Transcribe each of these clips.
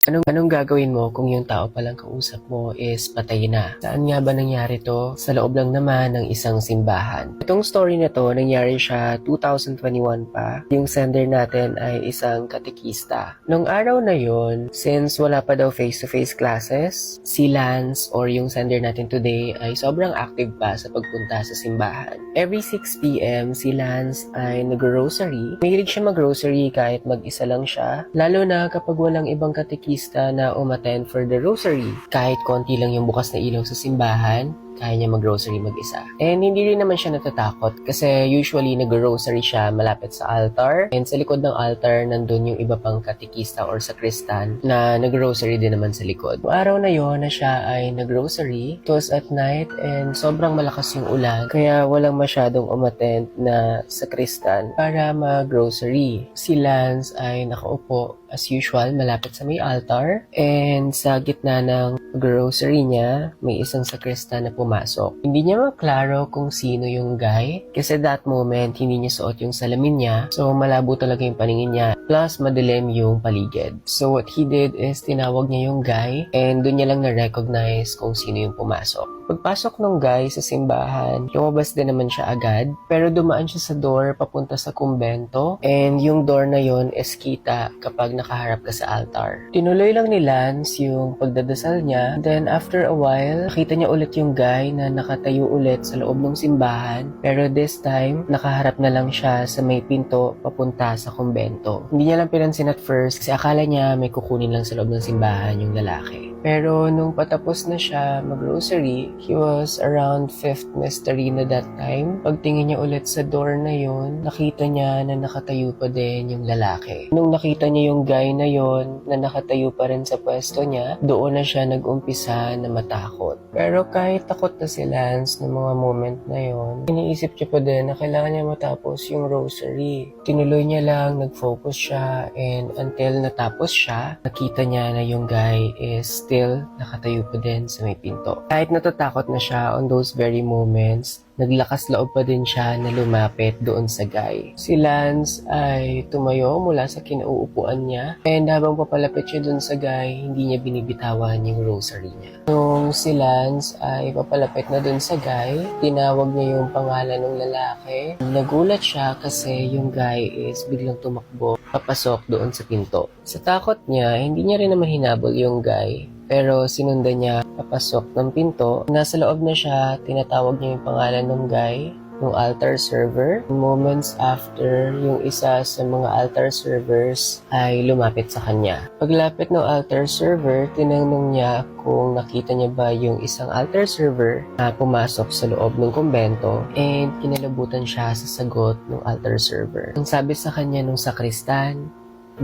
Anong gagawin mo kung yung tao palang kausap mo is patay na? Saan nga ba nangyari to? Sa loob lang naman ng isang simbahan. Itong story na to, nangyari siya 2021 pa. Yung sender natin ay isang katekista. Nung araw na yon, since wala pa daw face-to-face classes, si Lance or yung sender natin today ay sobrang active pa sa pagpunta sa simbahan. Every 6 p.m, si Lance ay nag-rosary. Mahilig siya mag-rosary kahit mag-isa lang siya. Lalo na kapag walang ibang katekista na umattend for the rosary. Kahit konti lang yung bukas na ilaw sa simbahan, kaya niya mag-rosary mag-isa. And hindi rin naman siya natatakot kasi usually nag-rosary siya malapit sa altar. And sa likod ng altar, nandun yung iba pang katekista or sakristan na nag-rosary din naman sa likod. Yung araw na yon na siya ay nag-rosary, it was at night and sobrang malakas yung ulan kaya walang masyadong umattend na sakristan para mag-rosary. Si Lance ay nakaupo as usual malapit sa may altar and sa gitna ng grocery niya may isang sakristan na pumasok. Hindi niya maklaro kung sino yung guy kasi that moment hindi niya suot yung salamin niya so malabo talaga yung paningin niya plus madilim yung paligid. So what he did is tinawag niya yung guy and doon niya lang na-recognize kung sino yung pumasok. Pagpasok ng guy sa simbahan, lumabas din naman siya agad pero dumaan siya sa door papunta sa kumbento and yung door na yon is kita kapag nakaharap ka sa altar. Tinuloy lang ni Lance yung pagdadasal niya then after a while, nakita niya ulit yung guy na nakatayo ulit sa loob ng simbahan pero this time, nakaharap na lang siya sa may pinto papunta sa kumbento. Hindi niya lang pinansin at first kasi akala niya may kukunin lang sa loob ng simbahan yung lalaki. Pero nung patapos na siya mag-rosary, he was around 5th mystery na that time. Pagtingin niya ulit sa door na yon, nakita niya na nakatayo pa din yung lalaki. Nung nakita niya yung guy na yon na nakatayo pa rin sa pwesto niya, doon na siya nag-umpisa na matakot. Pero kahit takot na si Lance ng mga moment na yon, iniisip niya pa din na kailangan niya matapos yung rosary. Tinuloy niya lang, nag-focus siya, and until natapos siya, nakita niya na yung guy is still nakatayo pa din sa may pinto. Kahit natatakot na siya on those very moments, naglakas loob pa din siya na lumapit doon sa guy. Si Lance ay tumayo mula sa kinauupuan niya and habang papalapit siya doon sa guy, hindi niya binibitawan yung rosary niya. Nung si Lance ay papalapit na doon sa guy, tinawag niya yung pangalan ng lalaki. Nagulat siya kasi yung guy is biglang tumakbo papasok doon sa pinto. Sa takot niya, hindi niya rin naman hinabol yung guy. Pero sinundan niya papasok ng pinto. Nasa loob na siya, tinatawag niya yung pangalan ng guy, yung altar server. Moments after, yung isa sa mga altar servers ay lumapit sa kanya. Paglapit ng altar server, tinanong niya kung nakita niya ba yung isang altar server na pumasok sa loob ng kumbento and kinalabutan siya sa sagot ng altar server. Ang sabi sa kanya nung sakristan,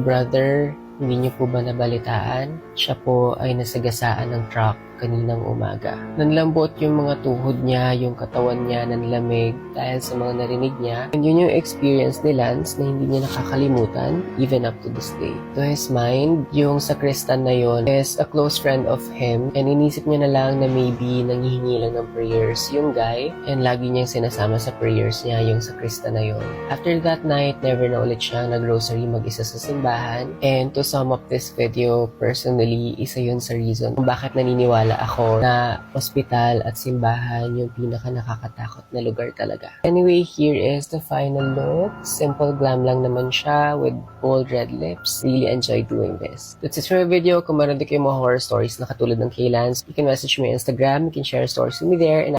"Brother, hindi niyo po ba nabalitaan? Siya po ay nasagasaan ng truck kaninang umaga. Nanlambot yung mga tuhod niya, yung katawan niya nanlamig dahil sa mga narinig niya. And yun yung experience ni Lance na hindi niya nakakalimutan even up to this day. To his mind, yung sakristan na yon is a close friend of him and inisip niya na lang na maybe nanghihingi lang ng prayers yung guy and lagi niyang sinasama sa prayers niya yung sakristan na yon. After that night, never na ulit siyang nag-rosary mag-isa sa simbahan. And to sum up this video, personally, isa yun sa reason kung bakit naniniwala ako na ospital at simbahan yung pinaka nakakatakot na lugar talaga. Anyway, here is the final look. Simple glam lang naman siya with bold red lips. Really enjoy doing this. That's it for my video. Kung meron din kayo mga horror stories na katulad ng kay Lance, you can message me on Instagram. You can share stories with me there and